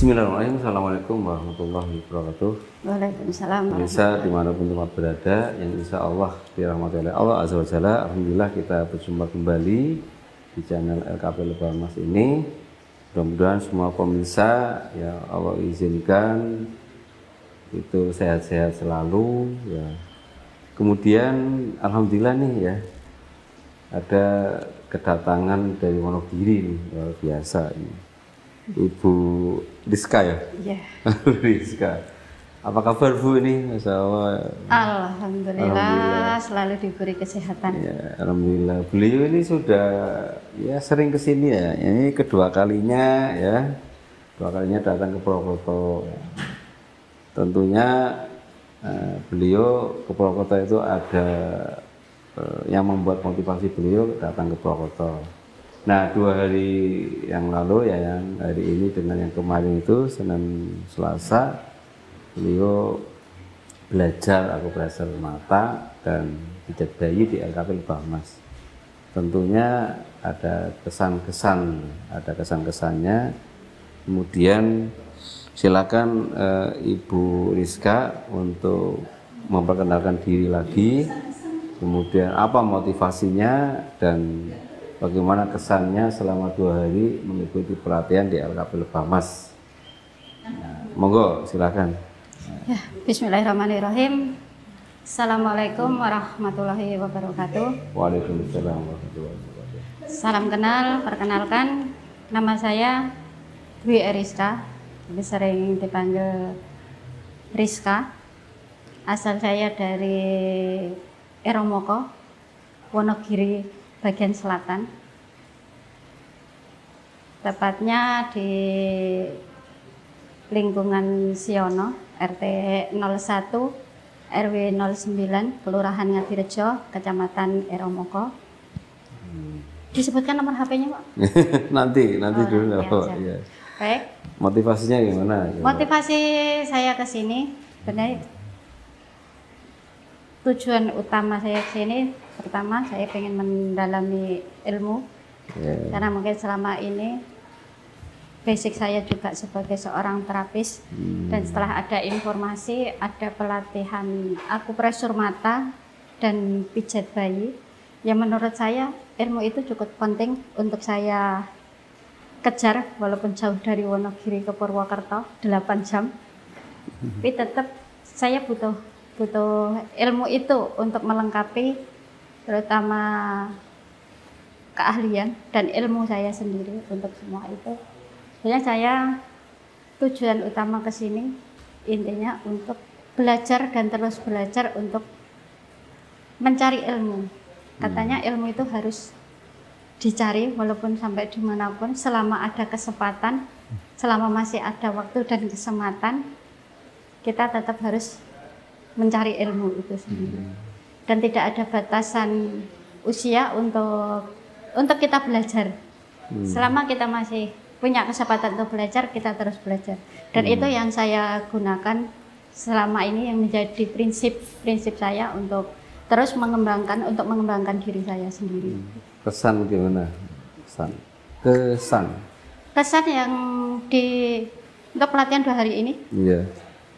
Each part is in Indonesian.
Bismillahirrahmanirrahim. Assalamualaikum warahmatullahi wabarakatuh. Waalaikumsalam. Pemirsa dimanapun tempat berada, yang insya Allah dirahmati oleh Allah Azza wa Jalla. Alhamdulillah kita berjumpa kembali di channel LKP Lebah Mas ini. Mudah-mudahan semua pemirsa ya Allah izinkan itu sehat-sehat selalu ya. Kemudian alhamdulillah nih ya ada kedatangan dari Wonogiri nih, luar biasa ini. Ibu Rizka ya? Iya. Rizka. Apa kabar Bu ini? Masya Allah. Alhamdulillah selalu diberi kesehatan. Ya, alhamdulillah. Beliau ini sudah ya sering kesini ya. Ini kedua kalinya ya. Kedua kalinya datang ke Purwokerto. Tentunya beliau ke Purwokerto itu ada yang membuat motivasi beliau datang ke Purwokerto. Nah, 2 hari yang lalu ya, yang hari ini dengan yang kemarin itu Senin Selasa, beliau belajar akupresur mata dan pijat bayi di LKP Lebah Mas. Tentunya ada kesan-kesannya. Kemudian silakan Ibu Rizka untuk memperkenalkan diri lagi. Kemudian apa motivasinya dan bagaimana kesannya selama 2 hari mengikuti pelatihan di LKP Lebah Mas. Nah, monggo silakan. Ya, Bismillahirrahmanirrahim. Assalamualaikum warahmatullahi wabarakatuh. Waalaikumsalam warahmatullahi wabarakatuh. Salam kenal, perkenalkan nama saya Dwi Rizka, lebih sering dipanggil Rizka. Asal saya dari Eromoko, Wonogiri bagian selatan, tepatnya di lingkungan Siono, RT 01 RW 09 Kelurahan Ngadirejo, Kecamatan Eromoko. Disebutkan nomor HP-nya, Pak? nanti dulu ya. Baik. Motivasinya gimana? Motivasi saya ke sini benar. Tujuan utama saya ke sini, pertama saya ingin mendalami ilmu, karena mungkin selama ini basic saya juga sebagai seorang terapis, dan setelah ada informasi, ada pelatihan akupresur mata dan pijat bayi, yang menurut saya ilmu itu cukup penting untuk saya kejar, walaupun jauh dari Wonogiri ke Purwokerto 8 jam, tapi tetap saya butuh ilmu itu untuk melengkapi terutama keahlian dan ilmu saya sendiri untuk semua itu. Sebenarnya saya tujuan utama ke sini intinya untuk belajar dan terus belajar untuk mencari ilmu. Katanya ilmu itu harus dicari walaupun sampai dimanapun, selama ada kesempatan, selama masih ada waktu dan kesempatan, kita tetap harus mencari ilmu itu sendiri. Dan tidak ada batasan usia untuk kita belajar. Selama kita masih punya kesempatan untuk belajar, kita terus belajar. Dan itu yang saya gunakan selama ini, yang menjadi prinsip saya untuk terus mengembangkan diri saya sendiri. Kesan gimana? Kesan yang untuk pelatihan 2 hari ini. Iya.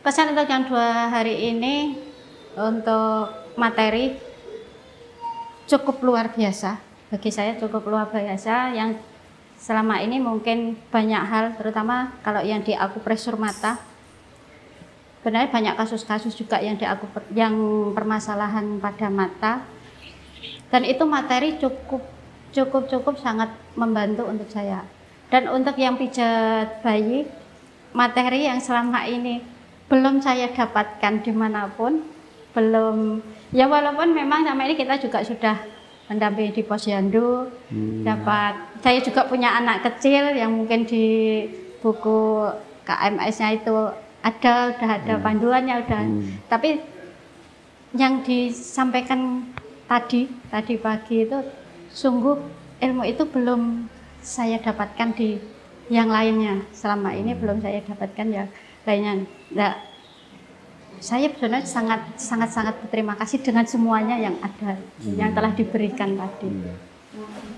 Kesan untuk yang 2 hari ini untuk materi cukup luar biasa. Bagi saya cukup luar biasa, yang selama ini mungkin banyak hal, terutama kalau yang di akupresur mata. Benar banyak kasus-kasus juga yang permasalahan pada mata. Dan itu materi cukup sangat membantu untuk saya. Dan untuk yang pijat bayi, materi yang selama ini belum saya dapatkan dimanapun, ya walaupun memang sama ini kita juga sudah mendampingi di posyandu, saya juga punya anak kecil yang mungkin di buku KMS-nya itu udah ada panduannya, tapi yang disampaikan tadi pagi itu sungguh ilmu itu belum saya dapatkan di yang lainnya. Selama ini belum saya dapatkan yang lainnya. Nah, saya sebenarnya sangat berterima kasih dengan semuanya yang ada, yang telah diberikan tadi.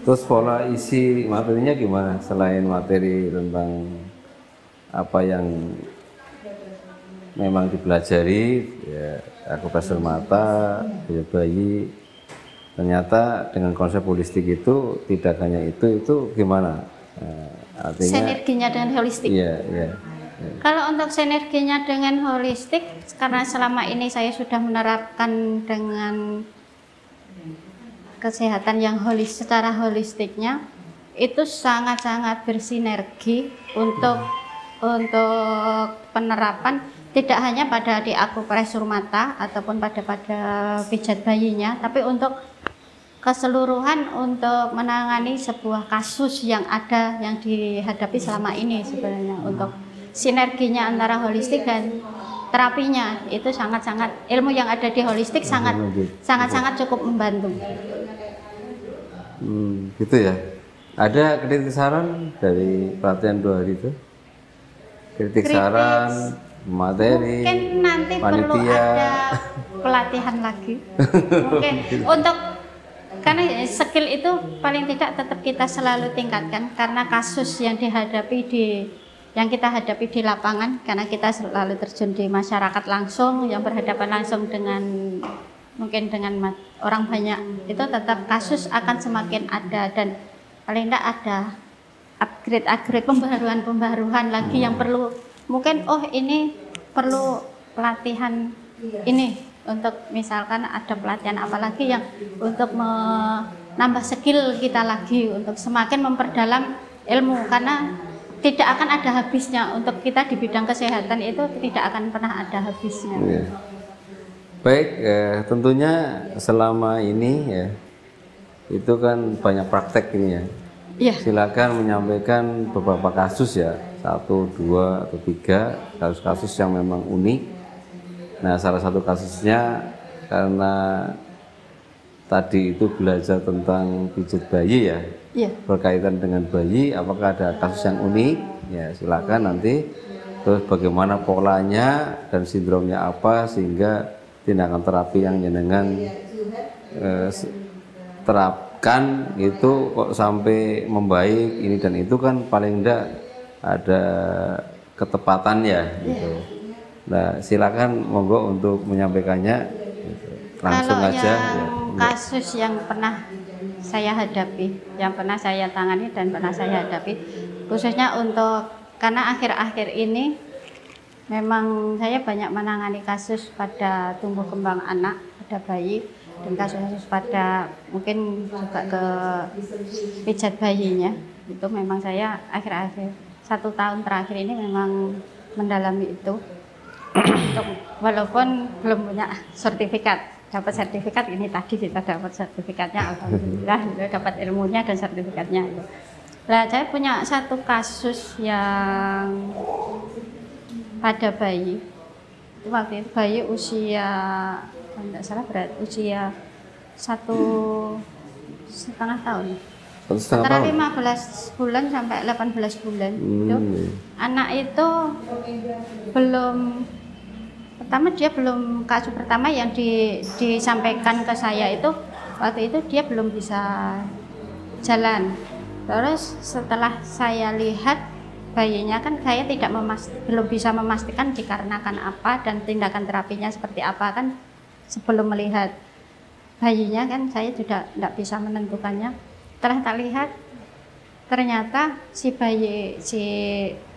Terus pola isi materinya gimana selain materi tentang apa yang memang dipelajari ya, akupresur mata, bayi, ternyata dengan konsep holistik itu tidak hanya itu gimana? Artinya sinerginya dengan holistik. Iya, iya. Kalau untuk sinerginya dengan holistik, karena selama ini saya sudah menerapkan dengan kesehatan yang secara holistiknya, itu sangat-sangat bersinergi untuk penerapan tidak hanya pada di akupresur mata ataupun pada pijat bayinya, tapi untuk keseluruhan untuk menangani sebuah kasus yang ada yang dihadapi selama ini sebenarnya. Untuk sinerginya antara holistik dan terapinya itu sangat-sangat, ilmu yang ada di holistik sangat-sangat cukup membantu. Gitu ya. Ada kritik saran dari pelatihan 2 hari itu? Kritik saran, materi, mungkin nanti panitia. Perlu ada pelatihan lagi. Mungkin untuk, karena skill itu paling tidak tetap kita selalu tingkatkan, karena kasus yang kita hadapi di lapangan, karena kita selalu terjun di masyarakat langsung, yang berhadapan langsung dengan mungkin dengan orang banyak, itu tetap kasus akan semakin ada, dan paling tidak ada upgrade pembaruan lagi yang perlu, mungkin ini perlu pelatihan ini, untuk misalkan ada pelatihan apa lagi yang untuk menambah skill kita lagi, untuk semakin memperdalam ilmu, karena tidak akan ada habisnya. Untuk kita di bidang kesehatan itu tidak akan pernah ada habisnya. Ya. Baik, tentunya selama ini ya itu kan banyak praktek ini ya. Ya. Silakan menyampaikan beberapa kasus ya, 1, 2, atau 3 kasus-kasus yang memang unik. Nah, salah satu kasusnya karena tadi itu belajar tentang pijat bayi ya, berkaitan dengan bayi, apakah ada kasus yang unik? Ya, silakan nanti. Terus bagaimana polanya dan sindromnya apa, sehingga tindakan terapi yang jenengan terapkan itu kok sampai membaik ini dan itu, kan paling enggak ada ketepatan ya gitu. Nah, silakan monggo untuk menyampaikannya gitu. Langsung kalau aja yang kasus yang pernah saya hadapi, yang pernah saya tangani dan pernah saya hadapi, khususnya untuk, karena akhir-akhir ini memang saya banyak menangani kasus pada tumbuh kembang anak, pada bayi, dan kasus-kasus pada mungkin juga ke pijat bayinya. Itu memang saya akhir-akhir 1 tahun terakhir ini memang mendalami itu. Walaupun belum punya sertifikat, dapat sertifikat ini tadi kita dapat sertifikatnya, alhamdulillah dapat ilmunya dan sertifikatnya. Nah, saya punya 1 kasus yang pada bayi. Waktu itu bayi usia, kalau tidak salah usia 1,5 tahun. Antara 15 bulan sampai 18 bulan. Itu anak itu belum, pertama dia belum, kasus pertama yang disampaikan ke saya itu, waktu itu dia belum bisa jalan. Terus setelah saya lihat bayinya, kan saya belum bisa memastikan dikarenakan apa dan tindakan terapinya seperti apa, kan sebelum melihat bayinya kan saya juga tidak bisa menentukannya. Setelah tak lihat, ternyata si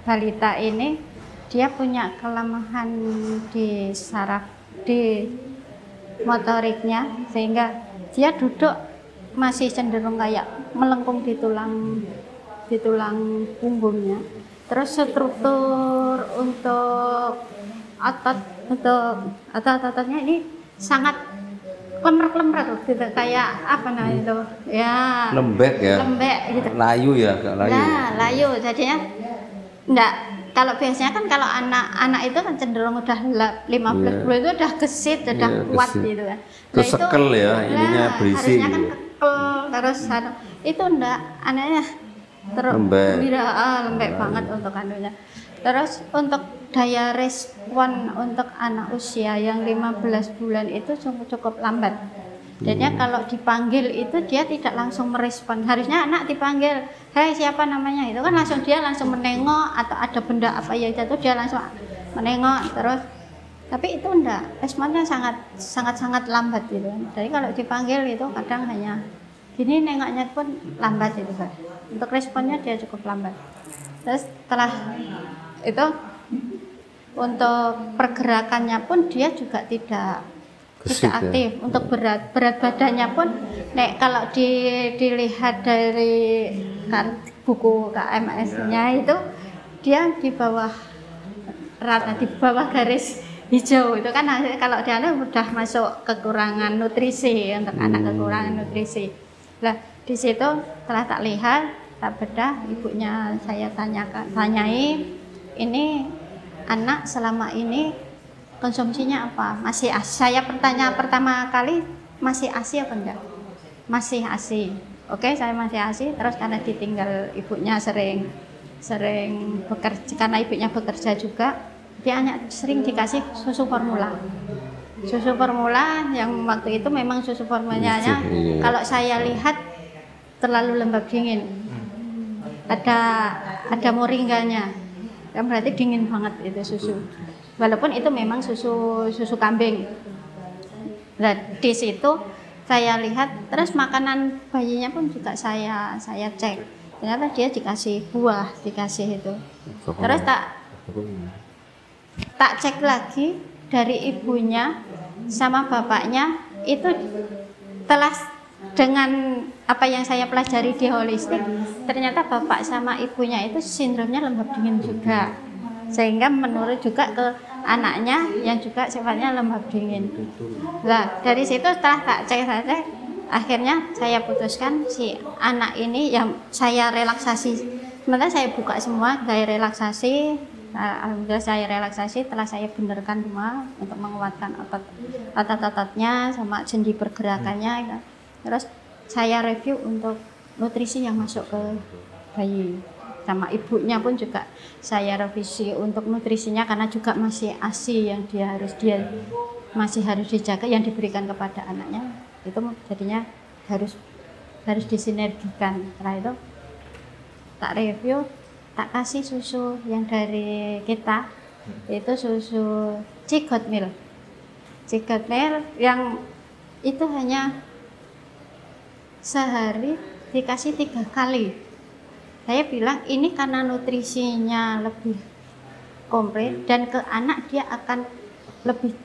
balita ini dia punya kelemahan di saraf, di motoriknya, sehingga dia duduk masih cenderung kayak melengkung di tulang punggungnya. Terus struktur untuk otot-ototnya ini sangat lemrek gitu, kayak apa namanya itu ya, lembek gitu, layu ya, agak layu. Nah, layu jadinya enggak. Kalau biasanya kan kalau anak itu kan cenderung udah 15 bulan itu udah gesit, udah kuat gitu kan. Terus sekel ya, ininya berisi. Harusnya kan kekel, terus itu enggak, anaknya lembek banget untuk kandungnya. Terus untuk daya respon untuk anak usia yang 15 bulan itu cukup lambat. Jadinya kalau dipanggil itu dia tidak langsung merespon. Harusnya anak dipanggil, hei siapa namanya, itu kan langsung dia langsung menengok, atau ada benda apa ya itu dia langsung menengok terus. Tapi itu enggak, responnya sangat lambat gitu. Jadi kalau dipanggil itu kadang hanya gini, nengoknya pun lambat itu kan. Untuk responnya dia cukup lambat. Terus setelah itu untuk pergerakannya pun dia juga tidak aktif. Untuk berat badannya pun kalau dilihat dari buku KMS-nya itu dia di bawah rata, di bawah garis hijau itu kan. Kalau dia udah masuk kekurangan nutrisi, untuk anak kekurangan nutrisi. Nah di situ setelah tak lihat, tak bedah, ibunya saya tanyai, ini anak selama ini konsumsinya apa? Masih ASI. Saya pertama kali masih ASI apa enggak? Masih ASI. Oke, saya masih ASI. Terus karena ditinggal ibunya sering bekerja, karena ibunya bekerja juga, dia sering dikasih susu formula. Susu formula yang waktu itu memang susu formulanya kalau saya lihat terlalu lembab dingin. Ada moringganya. Kan berarti dingin banget itu susu. Walaupun itu memang susu kambing. Nah, di situ saya lihat, terus makanan bayinya pun juga saya cek. Ternyata dia dikasih buah, dikasih itu. Terus tak cek lagi dari ibunya sama bapaknya itu, telah dengan apa yang saya pelajari di holistik, ternyata bapak sama ibunya itu sindromnya lembab dingin juga, sehingga menurut juga ke anaknya yang juga sifatnya lembab dingin. Nah dari situ setelah tak cek, akhirnya saya putuskan si anak ini yang saya relaksasi. Sementara saya buka semua, saya relaksasi. Alhamdulillah saya relaksasi, telah saya benarkan semua untuk menguatkan otot-ototnya sama sendi pergerakannya. Terus saya review untuk nutrisi yang masuk ke bayi, sama ibunya pun juga saya revisi untuk nutrisinya, karena juga masih ASI yang masih harus dijaga, yang diberikan kepada anaknya itu jadinya harus disinergikan. Setelah itu tak review, tak kasih susu yang dari kita, itu susu Cigot Milk yang itu hanya sehari dikasih 3 kali. Saya bilang ini karena nutrisinya lebih komplit dan ke anak dia akan lebih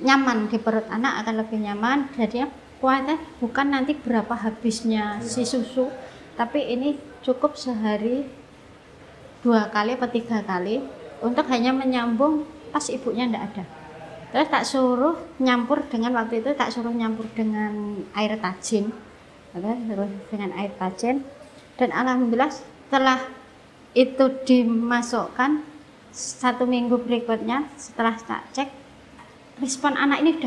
nyaman, di perut anak akan lebih nyaman. Jadi kuatnya bukan nanti berapa habisnya si susu, tapi ini cukup sehari 2 kali atau 3 kali untuk hanya menyambung pas ibunya ndak ada. Terus tak suruh nyampur dengan, waktu itu tak suruh nyampur dengan air tajin, dan alhamdulillah setelah itu dimasukkan 1 minggu berikutnya, setelah tak cek, respon anak ini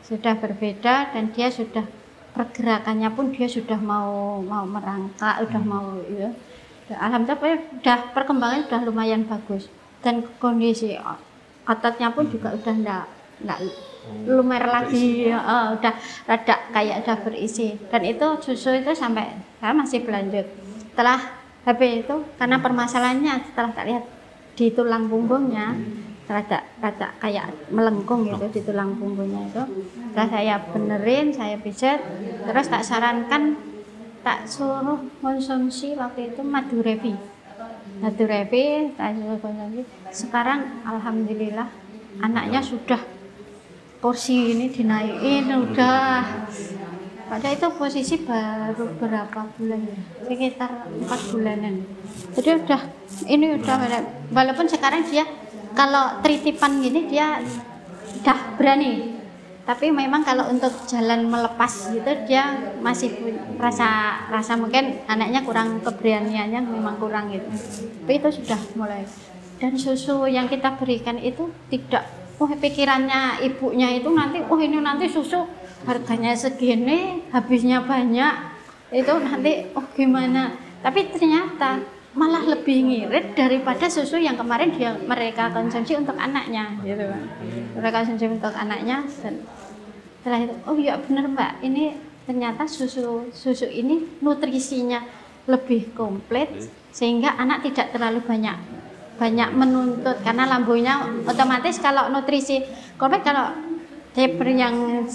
sudah berbeda dan dia sudah pergerakannya pun dia sudah mau merangkak, udah mau ya. Alhamdulillah udah perkembangannya udah lumayan bagus dan kondisi ototnya pun juga udah enggak lumer lagi, udah rada kayak udah berisi. Dan itu susu itu sampai saya masih berlanjut. Setelah habis itu, karena permasalahannya setelah tak lihat di tulang punggungnya rada kayak melengkung gitu di tulang punggungnya itu. Setelah saya benerin, saya pijat, terus tak sarankan, tak suruh konsumsi waktu itu madu revi, tak suruh konsumsi. Sekarang alhamdulillah anaknya sudah porsi ini dinaikin, udah. Padahal itu posisi baru berapa bulan ya? Sekitar 4 bulanan. Jadi udah walaupun sekarang dia kalau tritipan gini dia udah berani. Tapi memang kalau untuk jalan melepas gitu dia masih rasa mungkin anaknya kurang, keberaniannya memang kurang gitu. Tapi itu sudah mulai. Dan susu yang kita berikan itu tidak, pikirannya ibunya itu nanti, ini nanti susu harganya segini, habisnya banyak, itu nanti gimana. Tapi ternyata malah lebih ngirit daripada susu yang kemarin mereka konsumsi untuk anaknya gitu kan. Mereka konsumsi untuk anaknya, dan Setelah itu, oh iya benar Mbak, ini ternyata susu ini nutrisinya lebih komplit sehingga anak tidak terlalu banyak menuntut, karena lambungnya otomatis kalau nutrisi komplit, kalau Deper yang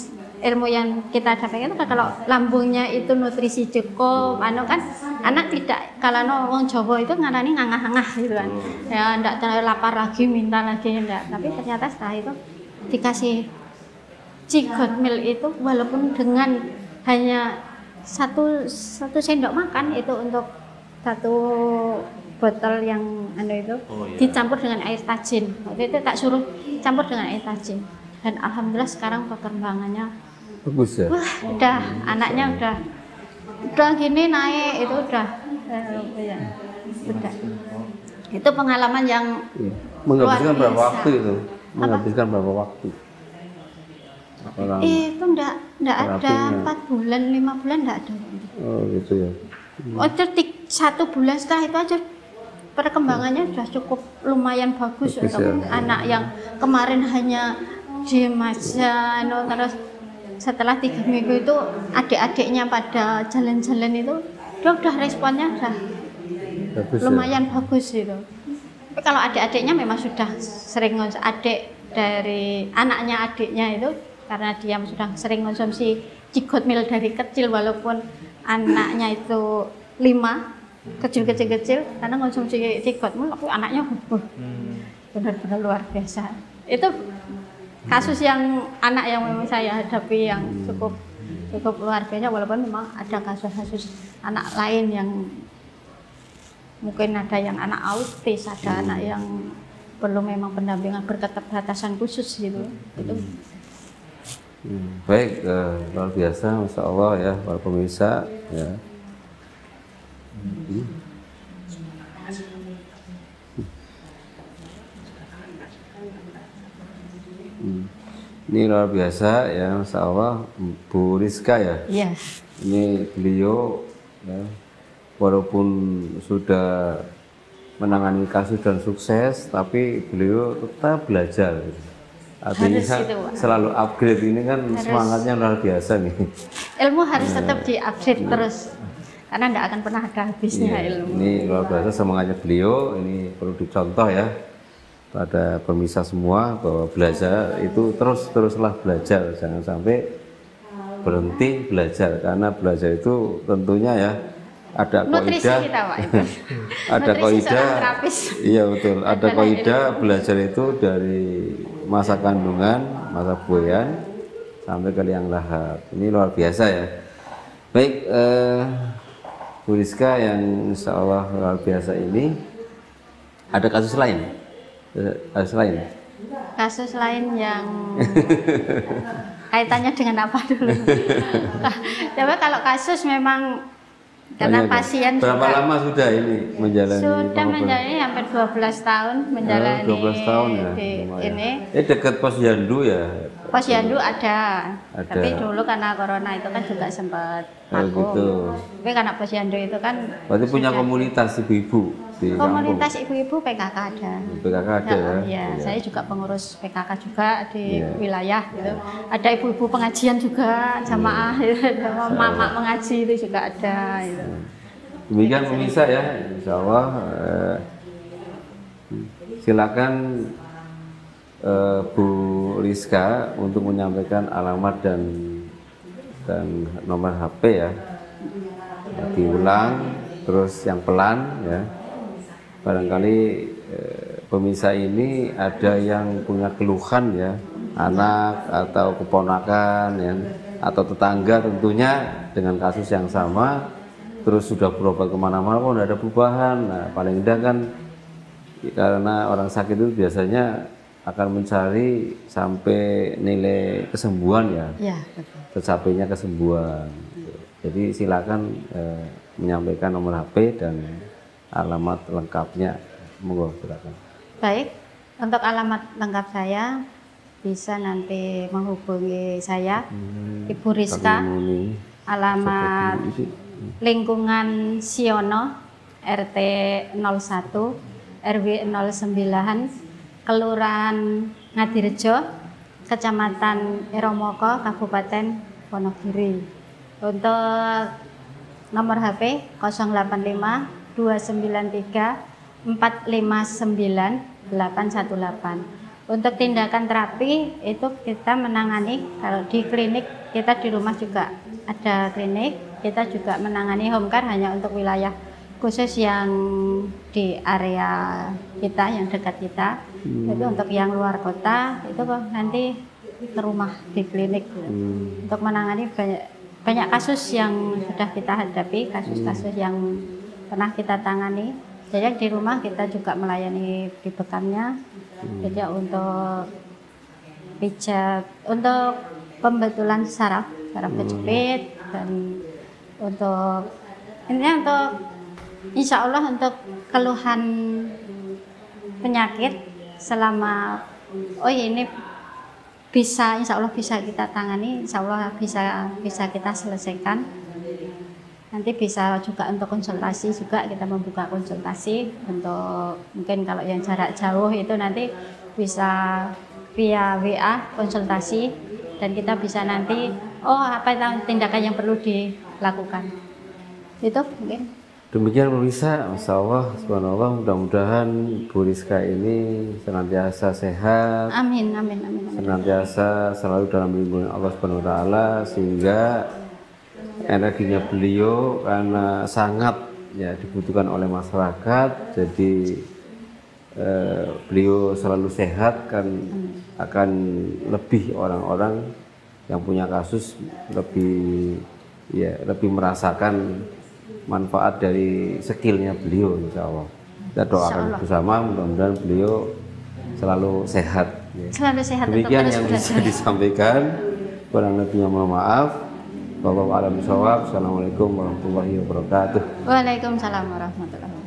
ilmu yang kita dapatkan itu kalau lambungnya itu nutrisi cukup, kan anak tidak, kalau wong Jawa itu ngarani ngangah-ngangah gitu kan, ya enggak terlalu lapar lagi minta lagi enggak, tapi ternyata setelah itu dikasih Cigot Milk itu walaupun dengan hanya satu sendok makan itu untuk satu botol yang itu dicampur dengan air tajin. Waktu itu tak suruh campur dengan air tajin. Dan alhamdulillah sekarang perkembangannya bagus ya. Wah, udah anaknya udah gini naik itu udah. Itu pengalaman yang menghabiskan berapa waktu itu? Menghabiskan berapa waktu? Itu enggak ada 4 bulan, 5 bulan enggak ada. Oh gitu ya. Oh, 1 bulan setelah itu aja perkembangannya sudah cukup lumayan bagus untuk anak yang kemarin hanya diem aja, terus setelah 3 minggu itu adik-adiknya pada jalan-jalan itu dia udah responnya udah bagus, lumayan bagus gitu. Tapi kalau adik-adiknya memang sudah sering adik dari anaknya adiknya itu, karena dia sudah sering konsumsi Cigot Milk dari kecil, walaupun anaknya itu 5 kecil karena konsumsi Cigot Milk, tapi anaknya benar-benar luar biasa. Itu kasus yang anak yang memang saya hadapi yang cukup luar biasa, walaupun memang ada kasus-kasus anak lain yang mungkin ada yang anak autis, ada anak yang perlu memang pendampingan berketerbatasan khusus gitu. Itu baik, luar biasa, masya Allah ya para pemirsa ya. Ini luar biasa ya, masya Allah, Bu Rizka ya. Iya. Ini beliau ya, walaupun sudah menangani kasus dan sukses, tapi beliau tetap belajar. Artinya selalu upgrade, ini kan semangatnya luar biasa nih. Ilmu harus tetap di-upgrade terus, karena tidak akan pernah ada habisnya ilmu. Ini luar biasa semangatnya beliau, ini perlu dicontoh ya pada pemirsa semua, bahwa belajar itu teruslah belajar, jangan sampai berhenti belajar, karena belajar itu tentunya ya ada kaidah, ada kaidah, iya betul, ada kaidah belajar itu dari masa kandungan, masa buayan sampai ke liang lahat. Ini luar biasa ya. Baik, Bu Rizka yang insya Allah luar biasa ini, ada kasus lain? Kasus lain yang kaitannya dengan apa dulu? Coba kalau kasus memang karena pasien berapa lama sudah ini menjalani? Sudah menjalani hampir 12 tahun menjalani. 12 tahun ya. Ini. Dekat Posyandu ya. Posyandu ada. Tapi dulu karena corona itu kan juga sempat vakum. Gitu. Tapi karena Posyandu itu kan. Berarti punya komunitas ibu-ibu di komunitas kampung. Ibu-ibu PKK ada. PKK ada ya. Iya, saya juga pengurus PKK juga di wilayah gitu. Ada ibu-ibu pengajian juga, jamaah gitu. Mama mengaji itu juga ada gitu. Demikian pemirsa ya, insya Allah silakan Bu Rizka untuk menyampaikan alamat dan nomor HP ya. Diulang terus yang pelan ya. Barangkali pemirsa ini ada yang punya keluhan ya, anak atau keponakan ya, atau tetangga tentunya dengan kasus yang sama, terus sudah berobat kemana-mana kok tidak ada perubahan. Nah, paling tidak kan karena orang sakit itu biasanya akan mencari sampai nilai kesembuhan ya, tercapainya kesembuhan. Jadi silakan menyampaikan nomor HP dan alamat lengkapnya, monggo silakan. Baik, untuk alamat lengkap saya bisa nanti menghubungi saya, Ibu Rizka, alamat lingkungan Siono, RT 01, RW 09, Kelurahan Ngadirejo, Kecamatan Iromoko, Kabupaten Wonogiri. Untuk nomor HP 085 293 459 818. Untuk tindakan terapi itu kita menangani, kalau di klinik kita di rumah juga ada klinik, kita juga menangani home care hanya untuk wilayah khusus yang di area kita, yang dekat kita. Itu untuk yang luar kota itu kok nanti ke rumah di klinik untuk menangani banyak kasus yang sudah kita hadapi, kasus-kasus yang pernah kita tangani. Jadi di rumah kita juga melayani di bekamnya. Jadi untuk pijat, untuk pembetulan saraf kejepit, dan untuk intinya untuk insya Allah untuk keluhan penyakit selama ini bisa, insya Allah bisa kita tangani, insya Allah bisa kita selesaikan. Nanti bisa juga untuk konsultasi juga, kita membuka konsultasi untuk mungkin kalau yang jarak jauh itu nanti bisa via WA konsultasi, dan kita bisa nanti apa tindakan yang perlu dilakukan. Itu mungkin. Demikian pemirsa, Masya Allah, subhanallah, mudah-mudahan Bu Rizka ini senantiasa sehat. Amin, amin, amin, amin. Senantiasa selalu dalam lindungan Allah Subhanahu wa Ta'ala, sehingga energinya beliau karena sangat ya dibutuhkan oleh masyarakat, jadi beliau selalu sehat, kan akan lebih orang-orang yang punya kasus lebih merasakan manfaat dari skillnya beliau, insya Allah. Kita doakan bersama, mudah-mudahan beliau selalu sehat. Selalu sehat. Demikian yang bisa disampaikan. Kurang lebihnya mohon maaf. Wallahu a'lam bishawab. Assalamualaikum warahmatullahi wabarakatuh. Waalaikumsalam warahmatullahi wabarakatuh.